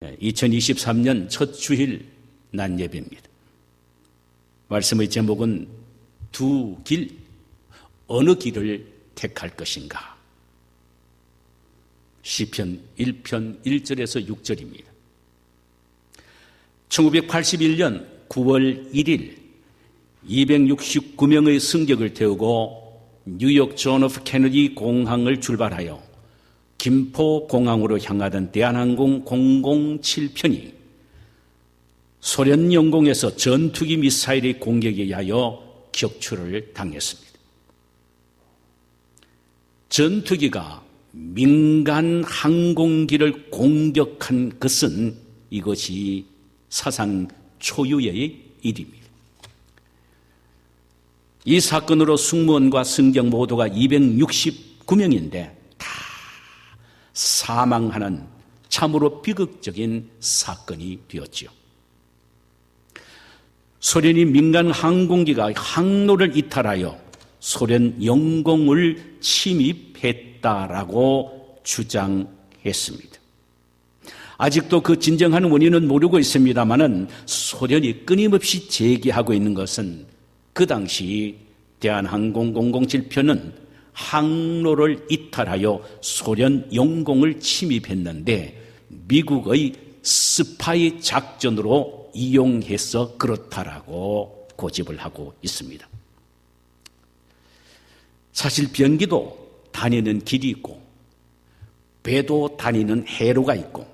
2023년 첫 주일 낮 예배입니다. 말씀의 제목은 두 길, 어느 길을 택할 것인가? 시편 1편 1절에서 6절입니다. 1981년 9월 1일 269명의 승객을 태우고 뉴욕 존 F 케네디 공항을 출발하여 김포 공항으로 향하던 대한항공 007편이 소련 영공에서 전투기 미사일의 공격에 의하여 격추를 당했습니다. 전투기가 민간 항공기를 공격한 것은 이것이 사상 초유의 일입니다. 이 사건으로 승무원과 승객 모두가 269명인데 다 사망하는 참으로 비극적인 사건이 되었지요. 소련이 민간 항공기가 항로를 이탈하여 소련 영공을 침입했다라고 주장했습니다. 아직도 그 진정한 원인은 모르고 있습니다만은 소련이 끊임없이 제기하고 있는 것은 그 당시 대한항공 007편은 항로를 이탈하여 소련 영공을 침입했는데 미국의 스파이 작전으로 이용해서 그렇다라고 고집을 하고 있습니다. 사실 비행기도 다니는 길이 있고 배도 다니는 해로가 있고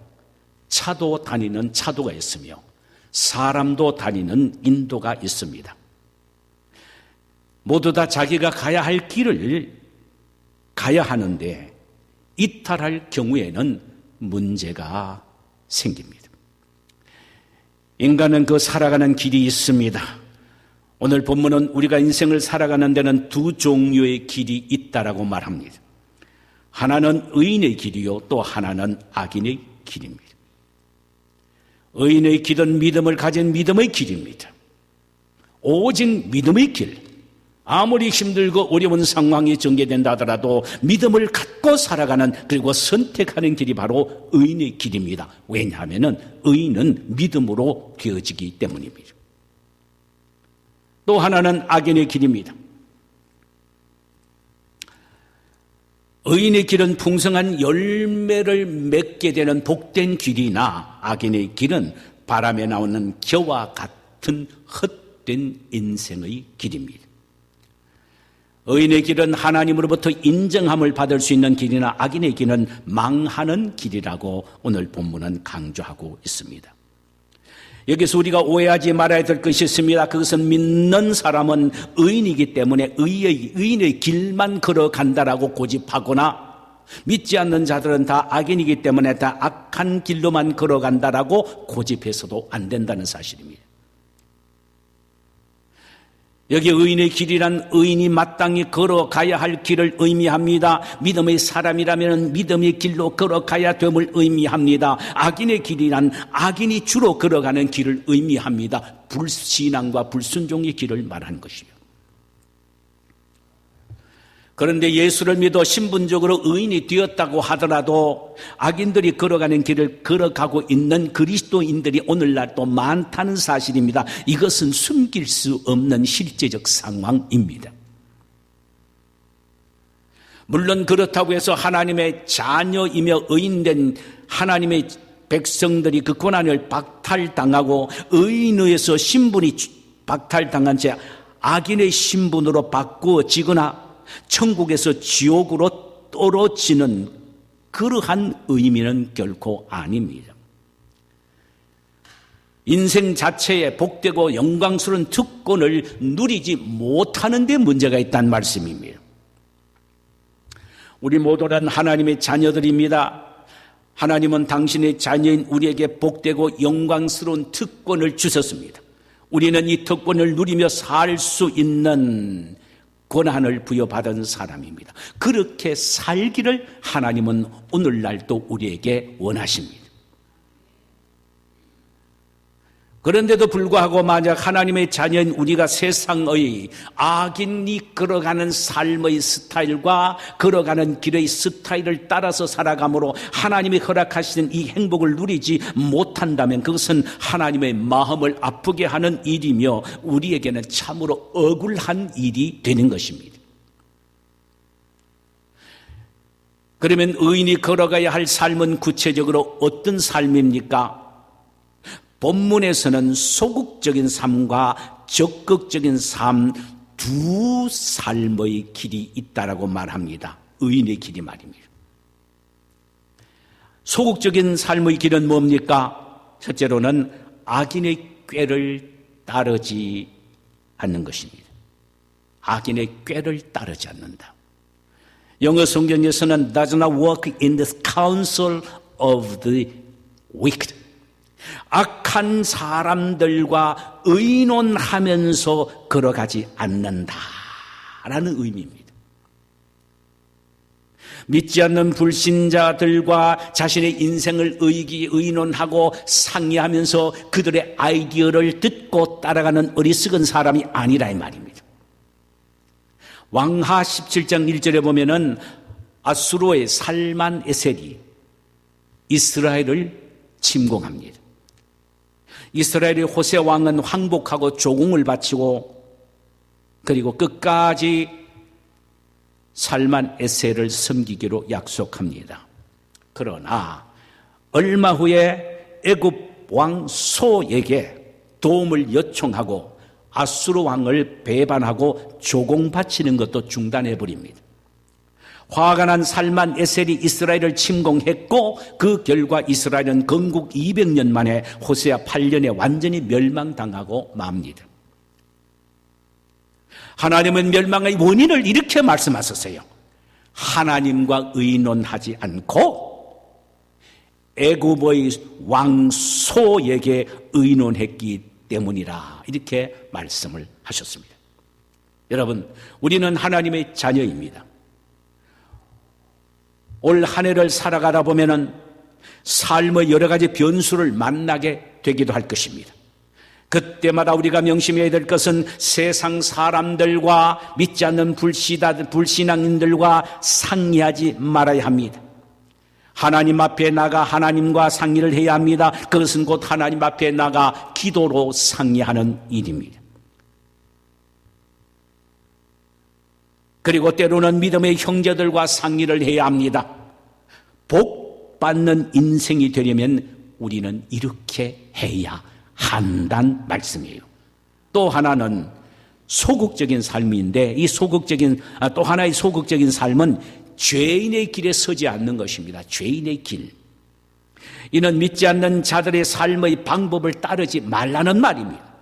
차도 다니는 차도가 있으며 사람도 다니는 인도가 있습니다. 모두 다 자기가 가야 할 길을 가야 하는데 이탈할 경우에는 문제가 생깁니다. 인간은 그 살아가는 길이 있습니다. 오늘 본문은 우리가 인생을 살아가는 데는 두 종류의 길이 있다라고 말합니다. 하나는 의인의 길이요, 또 하나는 악인의 길입니다. 의인의 길은 믿음을 가진 믿음의 길입니다. 오직 믿음의 길. 아무리 힘들고 어려운 상황이 전개된다 하더라도 믿음을 갖고 살아가는, 그리고 선택하는 길이 바로 의인의 길입니다. 왜냐하면 의인은 믿음으로 되어지기 때문입니다. 또 하나는 악인의 길입니다. 의인의 길은 풍성한 열매를 맺게 되는 복된 길이나 악인의 길은 바람에 나오는 겨와 같은 헛된 인생의 길입니다. 의인의 길은 하나님으로부터 인정함을 받을 수 있는 길이나 악인의 길은 망하는 길이라고 오늘 본문은 강조하고 있습니다. 여기서 우리가 오해하지 말아야 될 것이 있습니다. 그것은 믿는 사람은 의인이기 때문에 의인의 길만 걸어간다라고 고집하거나 믿지 않는 자들은 다 악인이기 때문에 다 악한 길로만 걸어간다라고 고집해서도 안 된다는 사실입니다. 여기 의인의 길이란 의인이 마땅히 걸어가야 할 길을 의미합니다. 믿음의 사람이라면 믿음의 길로 걸어가야 됨을 의미합니다. 악인의 길이란 악인이 주로 걸어가는 길을 의미합니다. 불신앙과 불순종의 길을 말하는 것이요. 그런데 예수를 믿어 신분적으로 의인이 되었다고 하더라도 악인들이 걸어가는 길을 걸어가고 있는 그리스도인들이 오늘날 또 많다는 사실입니다. 이것은 숨길 수 없는 실제적 상황입니다. 물론 그렇다고 해서 하나님의 자녀이며 의인된 하나님의 백성들이 그 권한을 박탈당하고 의인에서 신분이 박탈당한 채 악인의 신분으로 바꾸어지거나 천국에서 지옥으로 떨어지는 그러한 의미는 결코 아닙니다. 인생 자체에 복되고 영광스러운 특권을 누리지 못하는 데 문제가 있다는 말씀입니다. 우리 모두는 하나님의 자녀들입니다. 하나님은 당신의 자녀인 우리에게 복되고 영광스러운 특권을 주셨습니다. 우리는 이 특권을 누리며 살 수 있는 권한을 부여받은 사람입니다. 그렇게 살기를 하나님은 오늘날도 우리에게 원하십니다. 그런데도 불구하고 만약 하나님의 자녀인 우리가 세상의 악인이 걸어가는 삶의 스타일과 걸어가는 길의 스타일을 따라서 살아감으로 하나님이 허락하시는 이 행복을 누리지 못한다면 그것은 하나님의 마음을 아프게 하는 일이며 우리에게는 참으로 억울한 일이 되는 것입니다. 그러면 의인이 걸어가야 할 삶은 구체적으로 어떤 삶입니까? 본문에서는 소극적인 삶과 적극적인 삶 두 삶의 길이 있다라고 말합니다. 의인의 길이 말입니다. 소극적인 삶의 길은 뭡니까? 첫째로는 악인의 꾀를 따르지 않는 것입니다. 악인의 꾀를 따르지 않는다. 영어 성경에서는 does not walk in the counsel of the wicked. 악한 사람들과 의논하면서 걸어가지 않는다라는 의미입니다. 믿지 않는 불신자들과 자신의 인생을 의논하고 상의하면서 그들의 아이디어를 듣고 따라가는 어리석은 사람이 아니라 이 말입니다. 왕하 17장 1절에 보면은 아수르의 살만 에셀이 이스라엘을 침공합니다. 이스라엘의 호세 왕은 항복하고 조공을 바치고 그리고 끝까지 살만 에셀을 섬기기로 약속합니다. 그러나 얼마 후에 애굽 왕 소에게 도움을 요청하고 아수르 왕을 배반하고 조공 바치는 것도 중단해버립니다. 화가 난 살만 에셀이 이스라엘을 침공했고 그 결과 이스라엘은 건국 200년 만에 호세아 8년에 완전히 멸망당하고 맙니다. 하나님은 멸망의 원인을 이렇게 말씀하셨어요. 하나님과 의논하지 않고 애굽의 왕소에게 의논했기 때문이라 이렇게 말씀을 하셨습니다. 여러분, 우리는 하나님의 자녀입니다. 올 한 해를 살아가다 보면은 삶의 여러 가지 변수를 만나게 되기도 할 것입니다. 그때마다 우리가 명심해야 될 것은 세상 사람들과 믿지 않는 불신앙인들과 상의하지 말아야 합니다. 하나님 앞에 나가 하나님과 상의를 해야 합니다. 그것은 곧 하나님 앞에 나가 기도로 상의하는 일입니다. 그리고 때로는 믿음의 형제들과 상의를 해야 합니다. 복 받는 인생이 되려면 우리는 이렇게 해야 한다는 말씀이에요. 또 하나는 소극적인 삶인데 이 또 하나의 소극적인 삶은 죄인의 길에 서지 않는 것입니다. 죄인의 길. 이는 믿지 않는 자들의 삶의 방법을 따르지 말라는 말입니다.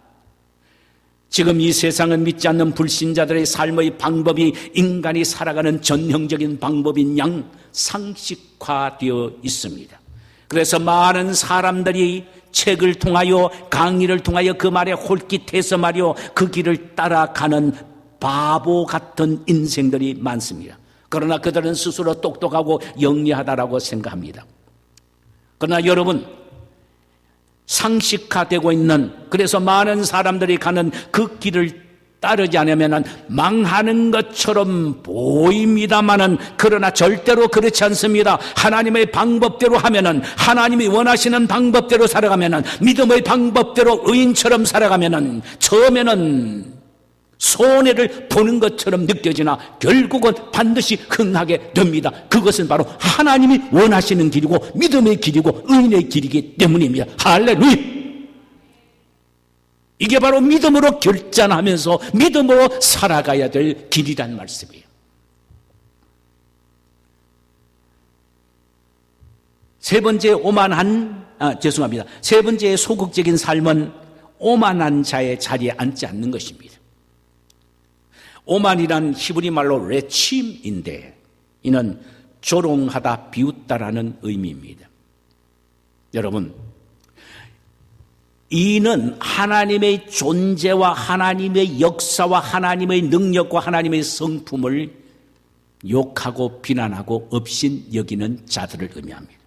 지금 이 세상은 믿지 않는 불신자들의 삶의 방법이 인간이 살아가는 전형적인 방법인 양 상식화되어 있습니다. 그래서 많은 사람들이 책을 통하여 강의를 통하여 그 말에 홀깃해서 말이요 그 길을 따라가는 바보 같은 인생들이 많습니다. 그러나 그들은 스스로 똑똑하고 영리하다라고 생각합니다. 그러나 여러분, 상식화되고 있는 그래서 많은 사람들이 가는 그 길을 따르지 않으면 망하는 것처럼 보입니다마는 그러나 절대로 그렇지 않습니다. 하나님의 방법대로 하면은 하나님이 원하시는 방법대로 살아가면은 믿음의 방법대로 의인처럼 살아가면은 처음에는 손해를 보는 것처럼 느껴지나 결국은 반드시 흥하게 됩니다. 그것은 바로 하나님이 원하시는 길이고 믿음의 길이고 의인의 길이기 때문입니다. 할렐루야! 이게 바로 믿음으로 결단하면서 믿음으로 살아가야 될 길이란 말씀이에요. 세 번째 소극적인 삶은 오만한 자의 자리에 앉지 않는 것입니다. 오만이란 히브리 말로 레침인데 이는 조롱하다 비웃다라는 의미입니다. 여러분, 이는 하나님의 존재와 하나님의 역사와 하나님의 능력과 하나님의 성품을 욕하고 비난하고 업신 여기는 자들을 의미합니다.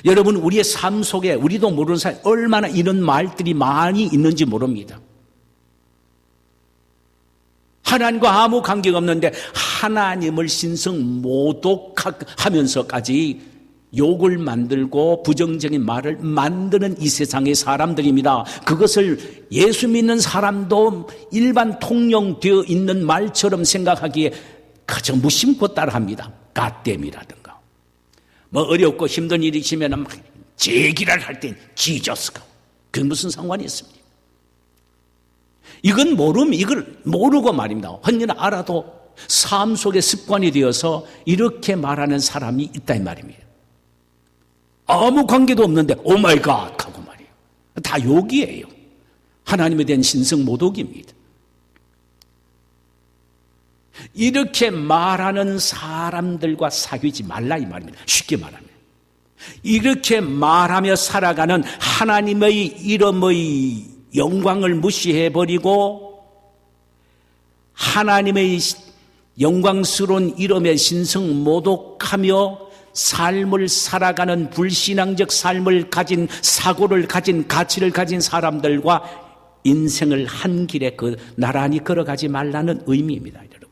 여러분, 우리의 삶 속에 우리도 모르는 사이 얼마나 이런 말들이 많이 있는지 모릅니다. 하나님과 아무 관계가 없는데 하나님을 신성 모독하면서까지 욕을 만들고 부정적인 말을 만드는 이 세상의 사람들입니다. 그것을 예수 믿는 사람도 일반 통용되어 있는 말처럼 생각하기에 그저 무심코 따라합니다. 갓댐이라든가 뭐 어렵고 힘든 일이 있으면 막 제기를 할 땐 지저스가 그게 무슨 상관이 있습니까? 이건 이걸 모르고 말입니다. 헌일은 알아도 삶 속에 습관이 되어서 이렇게 말하는 사람이 있다 이 말입니다. 아무 관계도 없는데 오마이갓 하고 말이에요. 다 욕이에요. 하나님에 대한 신성 모독입니다. 이렇게 말하는 사람들과 사귀지 말라 이 말입니다. 쉽게 말하면 이렇게 말하며 살아가는 하나님의 이름의 영광을 무시해버리고 하나님의 영광스러운 이름에 신성 모독하며 삶을 살아가는 불신앙적 삶을 가진 사고를 가진 가치를 가진 사람들과 인생을 한 길에 나란히 걸어가지 말라는 의미입니다, 여러분.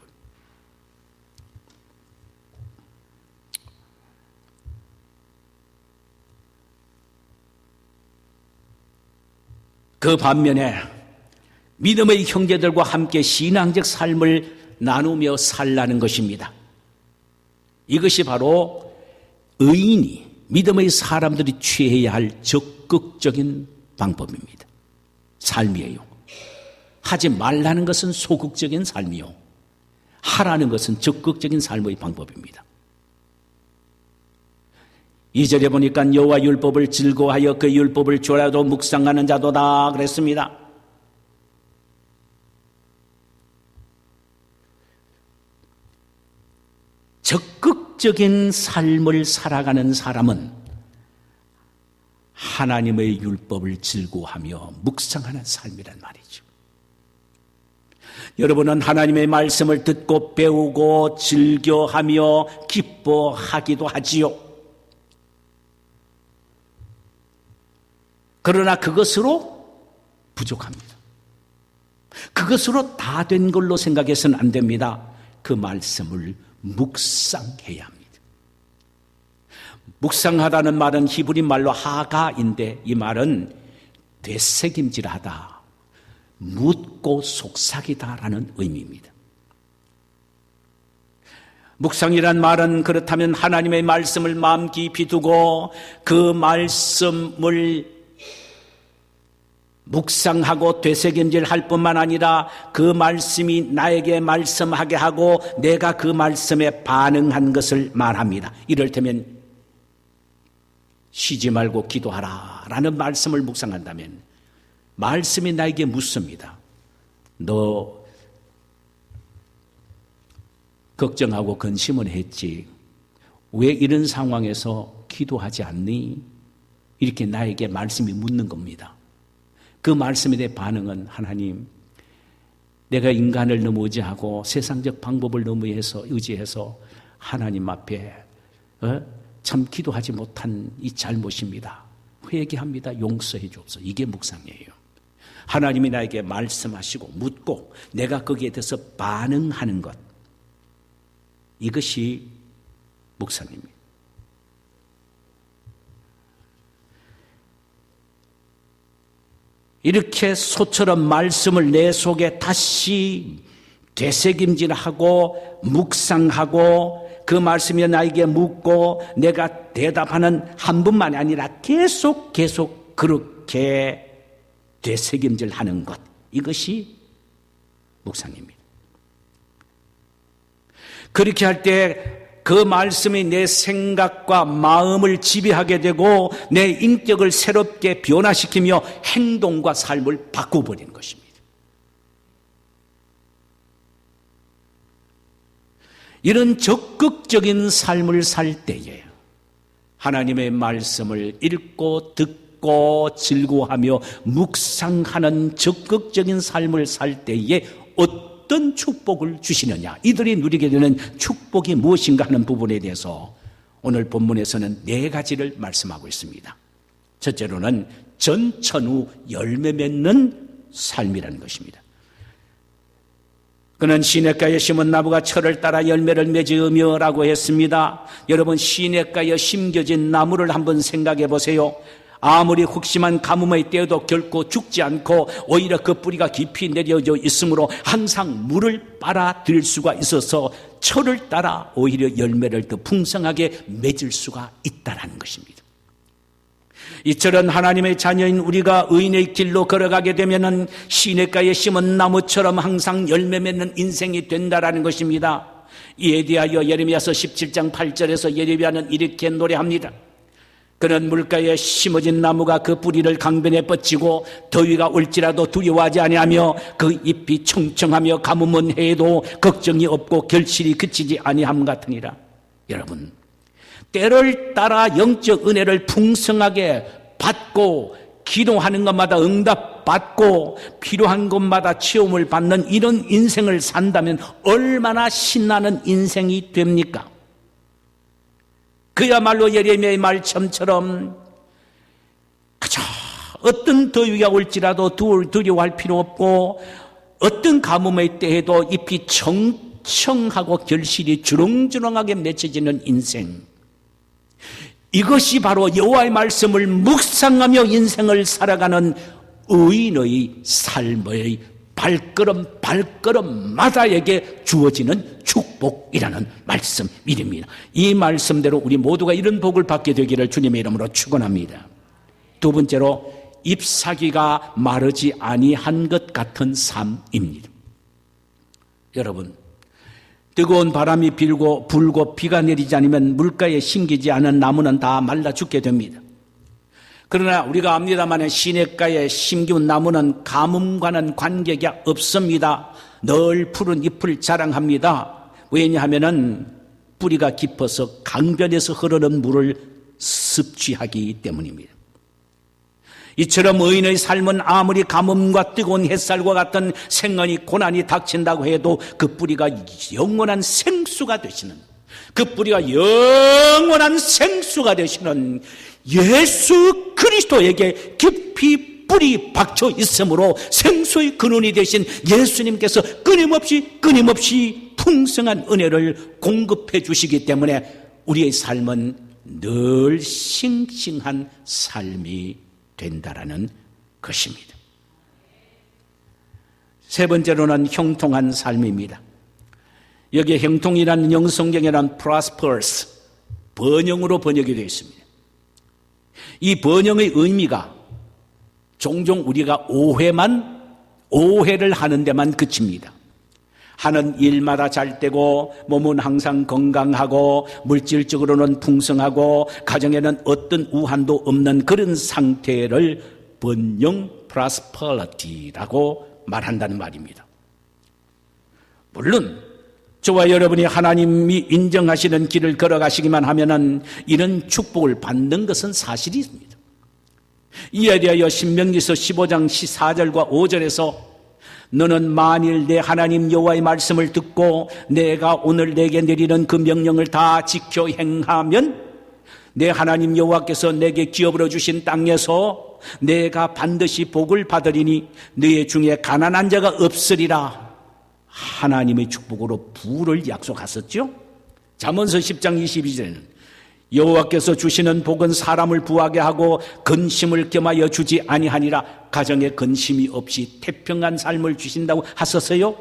그 반면에 믿음의 형제들과 함께 신앙적 삶을 나누며 살라는 것입니다. 이것이 바로 의인이 믿음의 사람들이 취해야 할 적극적인 방법입니다. 삶이에요. 하지 말라는 것은 소극적인 삶이요. 하라는 것은 적극적인 삶의 방법입니다. 2절에 보니까 여호와 율법을 즐거워하여 그 율법을 주라도 묵상하는 자도다 그랬습니다. 적극적인 삶을 살아가는 사람은 하나님의 율법을 즐거워하며 묵상하는 삶이란 말이죠. 여러분은 하나님의 말씀을 듣고 배우고 즐겨하며 기뻐하기도 하지요. 그러나 그것으로 부족합니다. 그것으로 다 된 걸로 생각해서는 안 됩니다. 그 말씀을 묵상해야 합니다. 묵상하다는 말은 히브리 말로 하가인데 이 말은 되새김질하다, 묻고 속삭이다라는 의미입니다. 묵상이란 말은 그렇다면 하나님의 말씀을 마음 깊이 두고 그 말씀을 묵상하고 되새김질할 뿐만 아니라 그 말씀이 나에게 말씀하게 하고 내가 그 말씀에 반응한 것을 말합니다. 이를테면 쉬지 말고 기도하라 라는 말씀을 묵상한다면 말씀이 나에게 묻습니다. 너 걱정하고 근심은 했지. 왜 이런 상황에서 기도하지 않니? 이렇게 나에게 말씀이 묻는 겁니다. 그 말씀에 대해 반응은 하나님, 내가 인간을 너무 의지하고 세상적 방법을 너무 의지해서 하나님 앞에 참 기도하지 못한 이 잘못입니다. 회개합니다. 용서해 주옵소서. 이게 묵상이에요. 하나님이 나에게 말씀하시고 묻고 내가 거기에 대해서 반응하는 것, 이것이 묵상입니다. 이렇게 소처럼 말씀을 내 속에 다시 되새김질하고 묵상하고 그 말씀이 나에게 묻고 내가 대답하는 한 분만이 아니라 계속 그렇게 되새김질하는 것, 이것이 묵상입니다. 그렇게 할 때 그 말씀이 내 생각과 마음을 지배하게 되고 내 인격을 새롭게 변화시키며 행동과 삶을 바꿔버리는 것입니다. 이런 적극적인 삶을 살 때에 하나님의 말씀을 읽고 듣고 즐거워하며 묵상하는 적극적인 삶을 살 때에 어떤 축복을 주시느냐, 이들이 누리게 되는 축복이 무엇인가 하는 부분에 대해서 오늘 본문에서는 4가지를 말씀하고 있습니다. 첫째로는 전천후 열매 맺는 삶이라는 것입니다. 그는 시냇가에 심은 나무가 철을 따라 열매를 맺으며 라고 했습니다. 여러분, 시냇가에 심겨진 나무를 한번 생각해 보세요. 아무리 흑심한 가뭄의 때에도 결코 죽지 않고 오히려 그 뿌리가 깊이 내려져 있으므로 항상 물을 빨아들일 수가 있어서 철을 따라 오히려 열매를 더 풍성하게 맺을 수가 있다는 것입니다. 이처럼 하나님의 자녀인 우리가 의인의 길로 걸어가게 되면은 시냇가에 심은 나무처럼 항상 열매 맺는 인생이 된다라는 것입니다. 이에 대하여 예레미야서 17장 8절에서 예레미야는 이렇게 노래합니다. 그는 물가에 심어진 나무가 그 뿌리를 강변에 뻗치고 더위가 올지라도 두려워하지 아니하며 그 잎이 청청하며 가뭄은 해도 걱정이 없고 결실이 그치지 아니함 같으니라. 여러분, 때를 따라 영적 은혜를 풍성하게 받고 기도하는 것마다 응답받고 필요한 것마다 체험을 받는 이런 인생을 산다면 얼마나 신나는 인생이 됩니까? 그야말로 예레미야의 말씀처럼 그저 어떤 더위가 올지라도 두려워할 필요 없고 어떤 가뭄의 때에도 잎이 청청하고 결실이 주렁주렁하게 맺혀지는 인생, 이것이 바로 여호와의 말씀을 묵상하며 인생을 살아가는 의인의 삶의 발걸음마다에게 주어지는 축복이라는 말씀입니다. 이 말씀대로 우리 모두가 이런 복을 받게 되기를 주님의 이름으로 축원합니다. 두 번째로, 잎사귀가 마르지 아니한 것 같은 삶입니다. 여러분, 뜨거운 바람이 불고 비가 내리지 않으면 물가에 심기지 않은 나무는 다 말라 죽게 됩니다. 그러나 우리가 압니다만 시냇가에 심기운 나무는 가뭄과는 관계가 없습니다. 늘 푸른 잎을 자랑합니다. 왜냐하면 뿌리가 깊어서 강변에서 흐르는 물을 섭취하기 때문입니다. 이처럼 의인의 삶은 아무리 가뭄과 뜨거운 햇살과 같은 생연이 고난이 닥친다고 해도 그 뿌리가 영원한 생수가 되시는, 그 뿌리가 영원한 생수가 되시는 예수 그리스도에게 깊이 뿌리 박혀 있으므로 생수의 근원이 되신 예수님께서 끊임없이 풍성한 은혜를 공급해 주시기 때문에 우리의 삶은 늘 싱싱한 삶이 된다라는 것입니다. 세 번째로는 형통한 삶입니다. 여기에 형통이라는 영성경에는 prosperous, 번영으로 번역이 되어 있습니다. 이 번영의 의미가 종종 우리가 오해를 하는 데만 그칩니다. 하는 일마다 잘 되고 몸은 항상 건강하고 물질적으로는 풍성하고 가정에는 어떤 우한도 없는 그런 상태를 번영 prosperity라고 말한다는 말입니다. 물론 저와 여러분이 하나님이 인정하시는 길을 걸어가시기만 하면은 이런 축복을 받는 것은 사실입니다. 이에 대하여 신명기서 15장 14절과 5절에서 너는 만일 내 하나님 여호와의 말씀을 듣고 내가 오늘 내게 내리는 그 명령을 다 지켜 행하면 내 하나님 여호와께서 내게 기업으로 주신 땅에서 내가 반드시 복을 받으리니 너희 중에 가난한 자가 없으리라. 하나님의 축복으로 부를 약속하셨죠. 잠언서 10장 22절에는 여호와께서 주시는 복은 사람을 부하게 하고 근심을 겸하여 주지 아니하니라. 가정에 근심이 없이 태평한 삶을 주신다고 하셨어요.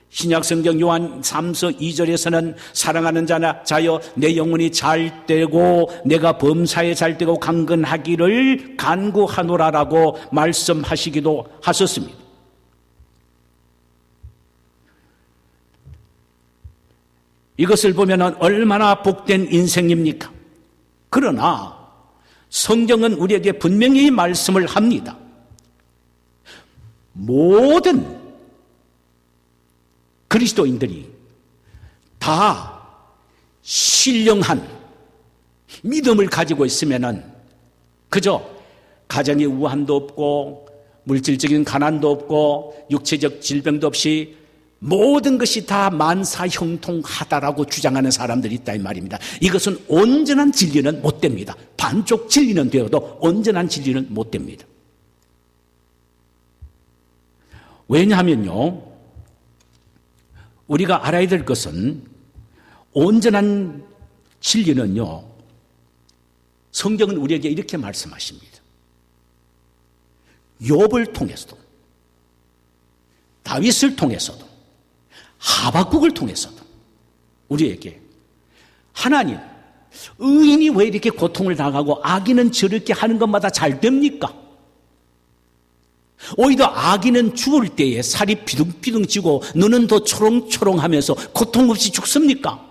신약성경 요한 3서 2절에서는 사랑하는 자여 내 영혼이 잘 되고 내가 범사에 잘 되고 강건하기를 간구하노라라고 말씀하시기도 하셨습니다. 이것을 보면 얼마나 복된 인생입니까? 그러나 성경은 우리에게 분명히 말씀을 합니다. 모든 그리스도인들이 다 신령한 믿음을 가지고 있으면은 그저 가정에 우한도 없고 물질적인 가난도 없고 육체적 질병도 없이 모든 것이 다 만사형통하다라고 주장하는 사람들이 있다 이 말입니다. 이것은 온전한 진리는 못 됩니다. 반쪽 진리는 되어도 온전한 진리는 못 됩니다. 왜냐하면요, 우리가 알아야 될 것은 온전한 진리는요, 성경은 우리에게 이렇게 말씀하십니다. 욥을 통해서도, 다윗을 통해서도, 하박국을 통해서도 우리에게 하나님, 의인이 왜 이렇게 고통을 당하고 악인은 저렇게 하는 것마다 잘 됩니까? 오히려 악인은 죽을 때에 살이 비둥비둥 찌고 눈은 더 초롱초롱하면서 고통 없이 죽습니까?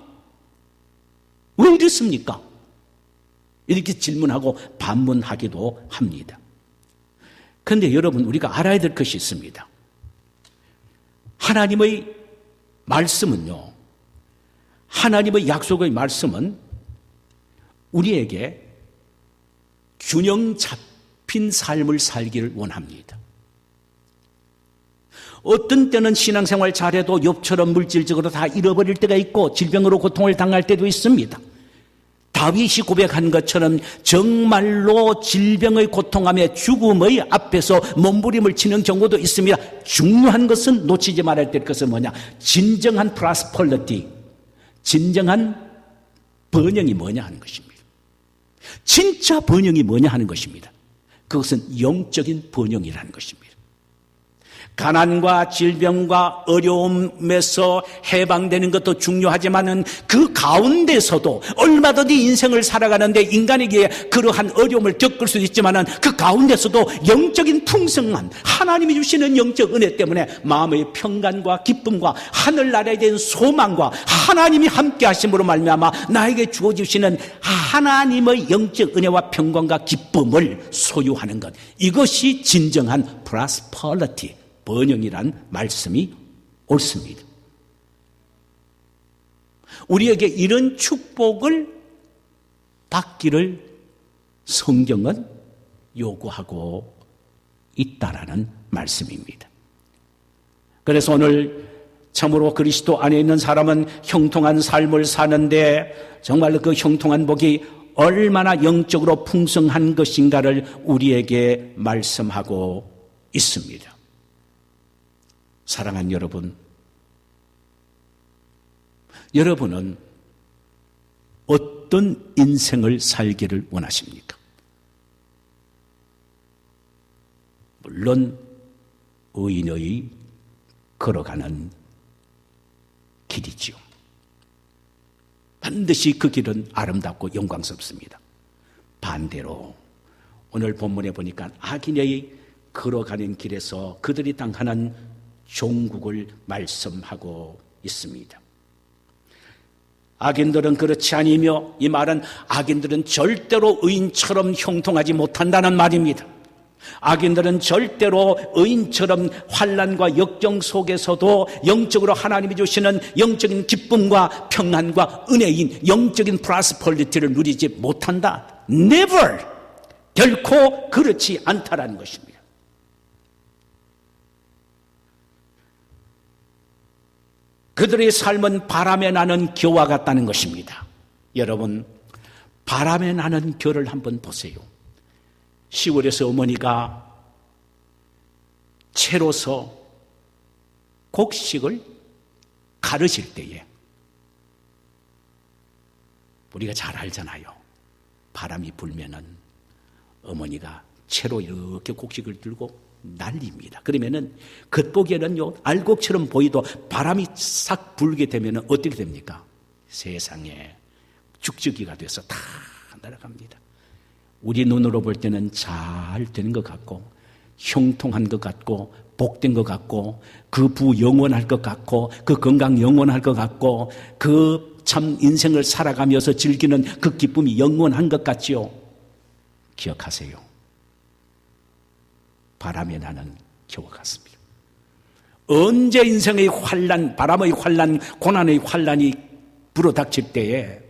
왜 이렇습니까? 이렇게 질문하고 반문하기도 합니다. 그런데 여러분, 우리가 알아야 될 것이 있습니다. 하나님의 말씀은요, 하나님의 약속의 말씀은 우리에게 균형 잡힌 삶을 살기를 원합니다. 어떤 때는 신앙생활 잘해도 욥처럼 물질적으로 다 잃어버릴 때가 있고 질병으로 고통을 당할 때도 있습니다. 다윗이 고백한 것처럼 정말로 질병의 고통함에 죽음의 앞에서 몸부림을 치는 경우도 있습니다. 중요한 것은 놓치지 말아야 될 것은 뭐냐? 진정한 프라스펄리티, 진정한 번영이 뭐냐 하는 것입니다. 진짜 번영이 뭐냐 하는 것입니다. 그것은 영적인 번영이라는 것입니다. 가난과 질병과 어려움에서 해방되는 것도 중요하지만은 그 가운데서도 얼마든지 인생을 살아가는데 인간에게 그러한 어려움을 겪을 수도 있지만은 그 가운데서도 영적인 풍성함, 하나님이 주시는 영적 은혜 때문에 마음의 평강과 기쁨과 하늘나라에 대한 소망과 하나님이 함께 하심으로 말미암아 나에게 주어주시는 하나님의 영적 은혜와 평강과 기쁨을 소유하는 것, 이것이 진정한 프라스퍼리티, 번영이란 말씀이 옳습니다. 우리에게 이런 축복을 받기를 성경은 요구하고 있다라는 말씀입니다. 그래서 오늘 참으로 그리스도 안에 있는 사람은 형통한 삶을 사는데 정말로 그 형통한 복이 얼마나 영적으로 풍성한 것인가를 우리에게 말씀하고 있습니다. 사랑하는 여러분, 여러분은 어떤 인생을 살기를 원하십니까? 물론 의인의 걸어가는 길이지요. 반드시 그 길은 아름답고 영광스럽습니다. 반대로 오늘 본문에 보니까 악인의 걸어가는 길에서 그들이 당하는 종국을 말씀하고 있습니다. 악인들은 그렇지 아니며, 이 말은 악인들은 절대로 의인처럼 형통하지 못한다는 말입니다. 악인들은 절대로 의인처럼 환난과 역경 속에서도 영적으로 하나님이 주시는 영적인 기쁨과 평안과 은혜인 영적인 프라스펄리티를 누리지 못한다. Never! 결코 그렇지 않다라는 것입니다. 그들의 삶은 바람에 나는 겨와 같다는 것입니다. 여러분, 바람에 나는 겨를 한번 보세요. 시골에서 어머니가 채로서 곡식을 가르실 때에 우리가 잘 알잖아요. 바람이 불면은 어머니가 채로 이렇게 곡식을 들고 날립니다. 그러면은 겉보기에는요, 알곡처럼 보이도 바람이 싹 불게 되면은 어떻게 됩니까? 세상에 죽죽이가 돼서 다 날아갑니다. 우리 눈으로 볼 때는 잘 되는 것 같고, 형통한 것 같고, 복된 것 같고, 그 부 영원할 것 같고, 그 건강 영원할 것 같고, 그 참 인생을 살아가면서 즐기는 그 기쁨이 영원한 것 같지요. 기억하세요. 바람에 나는 겨와 같습니다. 언제 인생의 환난, 바람의 환난, 고난의 환난이 불어닥칠 때에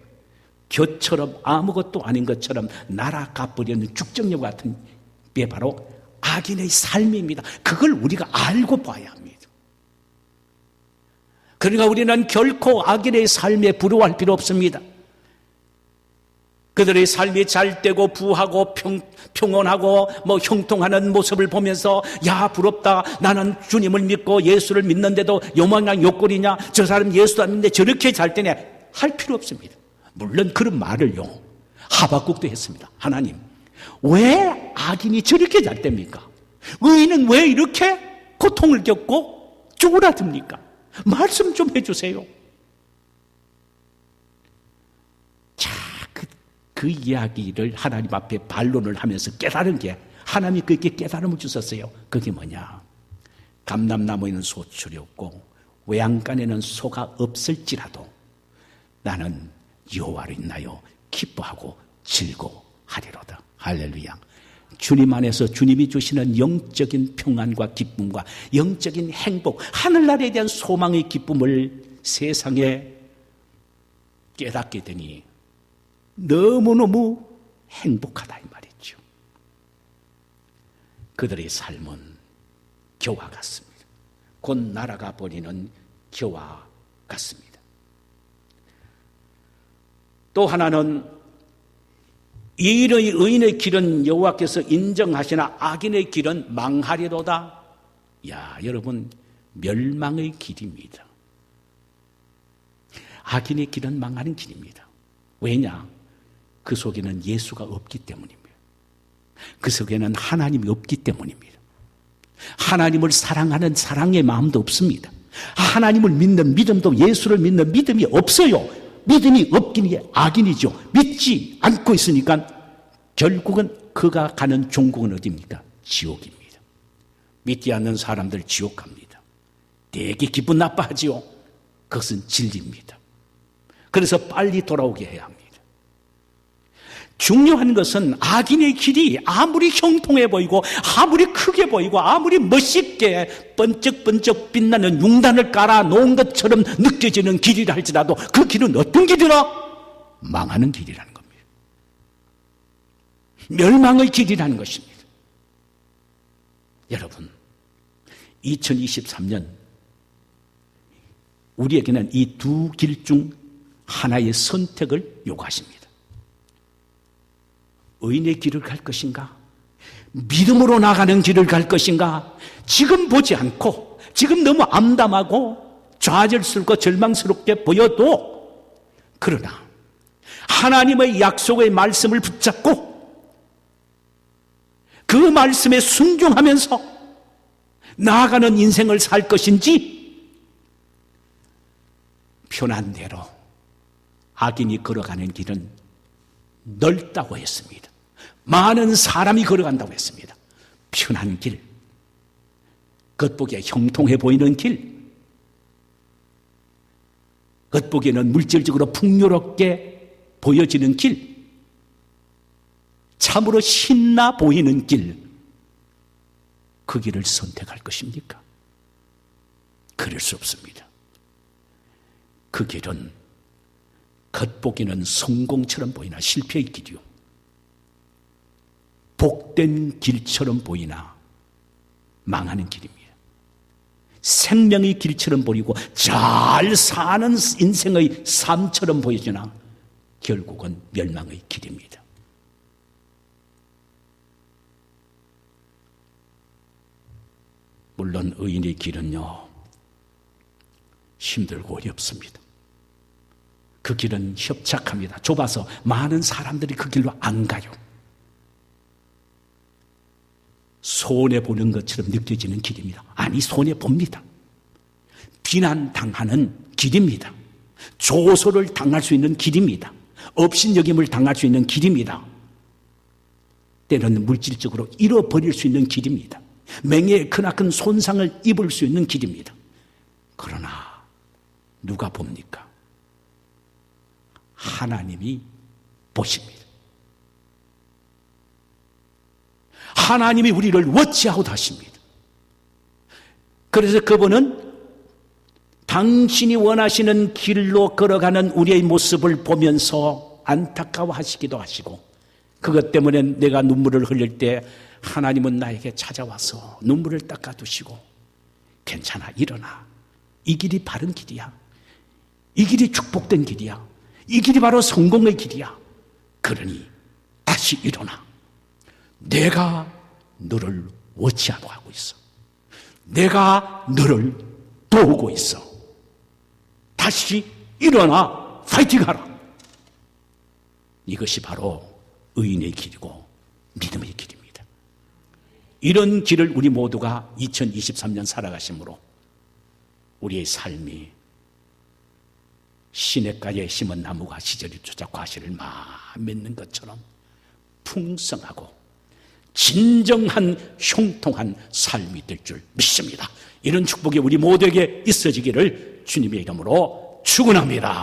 겨처럼 아무것도 아닌 것처럼 날아가 버리는 죽정력 같은 게 바로 악인의 삶입니다. 그걸 우리가 알고 봐야 합니다. 그러니까 우리는 결코 악인의 삶에 부러워할 필요 없습니다. 그들의 삶이 잘되고 부하고 평온하고 형통하는 모습을 보면서 야 부럽다, 나는 주님을 믿고 예수를 믿는데도 요망랑 요꼴이냐, 저 사람 예수도 안 믿는데 저렇게 잘 되네 할 필요 없습니다. 물론 그런 말을요 하박국도 했습니다. 하나님, 왜 악인이 저렇게 잘 됩니까? 의인은 왜 이렇게 고통을 겪고 쪼그라듭니까? 말씀 좀 해주세요. 자, 그 이야기를 하나님 앞에 반론을 하면서 깨달은 게, 하나님이 그렇게 깨달음을 주셨어요. 그게 뭐냐? 감람나무에는 소출이 없고 외양간에는 소가 없을지라도 나는 여호와를 인하여 기뻐하고 즐거워하리로다. 할렐루야. 주님 안에서 주님이 주시는 영적인 평안과 기쁨과 영적인 행복, 하늘나라에 대한 소망의 기쁨을 세상에 깨닫게 되니 너무너무 행복하다 이 말이죠. 그들의 삶은 겨와 같습니다. 곧 날아가 버리는 겨와 같습니다. 또 하나는 의인의 길은 여호와께서 인정하시나 악인의 길은 망하리로다. 야, 여러분, 멸망의 길입니다. 악인의 길은 망하는 길입니다. 왜냐? 그 속에는 예수가 없기 때문입니다. 그 속에는 하나님이 없기 때문입니다. 하나님을 사랑하는 사랑의 마음도 없습니다. 하나님을 믿는 믿음도, 예수를 믿는 믿음이 없어요. 믿음이 없긴 게 악인이죠. 믿지 않고 있으니까 결국은 그가 가는 종국은 어디입니까? 지옥입니다. 믿지 않는 사람들 지옥 갑니다. 되게 기분 나빠하지요. 그것은 진리입니다. 그래서 빨리 돌아오게 해야 합니다. 중요한 것은 악인의 길이 아무리 형통해 보이고 아무리 크게 보이고 아무리 멋있게 번쩍번쩍 빛나는 융단을 깔아 놓은 것처럼 느껴지는 길이라 할지라도 그 길은 어떤 길이라? 망하는 길이라는 겁니다. 멸망의 길이라는 것입니다. 여러분, 2023년 우리에게는 이 두 길 중 하나의 선택을 요구하십니다. 의인의 길을 갈 것인가? 믿음으로 나가는 길을 갈 것인가? 지금 보지 않고 지금 너무 암담하고 좌절스럽고 절망스럽게 보여도, 그러나 하나님의 약속의 말씀을 붙잡고 그 말씀에 순종하면서 나아가는 인생을 살 것인지, 편한 대로 악인이 걸어가는 길은 넓다고 했습니다. 많은 사람이 걸어간다고 했습니다. 편한 길, 겉보기에 형통해 보이는 길, 겉보기에는 물질적으로 풍요롭게 보여지는 길, 참으로 신나 보이는 길, 그 길을 선택할 것입니까? 그럴 수 없습니다. 그 길은 겉보기는 성공처럼 보이나 실패의 길이요, 복된 길처럼 보이나 망하는 길입니다. 생명의 길처럼 보이고 잘 사는 인생의 삶처럼 보여지나 결국은 멸망의 길입니다. 물론 의인의 길은요, 힘들고 어렵습니다. 그 길은 협착합니다. 좁아서 많은 사람들이 그 길로 안 가요. 손해보는 것처럼 느껴지는 길입니다. 아니, 손해봅니다. 비난당하는 길입니다. 조소를 당할 수 있는 길입니다. 업신여김을 당할 수 있는 길입니다. 때로는 물질적으로 잃어버릴 수 있는 길입니다. 명예에 크나큰 손상을 입을 수 있는 길입니다. 그러나 누가 봅니까? 하나님이 보십니다. 하나님이 우리를 워치아웃 하십니다. 그래서 그분은 당신이 원하시는 길로 걸어가는 우리의 모습을 보면서 안타까워하시기도 하시고, 그것 때문에 내가 눈물을 흘릴 때 하나님은 나에게 찾아와서 눈물을 닦아두시고, 괜찮아, 일어나, 이 길이 바른 길이야. 이 길이 축복된 길이야. 이 길이 바로 성공의 길이야. 그러니 다시 일어나. 내가 너를 워치하고 있어. 내가 너를 도우고 있어. 다시 일어나 파이팅하라. 이것이 바로 의인의 길이고 믿음의 길입니다. 이런 길을 우리 모두가 2023년 살아가심으로 우리의 삶이 시냇가에 심은 나무가 시절이 쫓아 과실을 맺는 것처럼 풍성하고 진정한 형통한 삶이 될 줄 믿습니다. 이런 축복이 우리 모두에게 있어지기를 주님의 이름으로 축원합니다.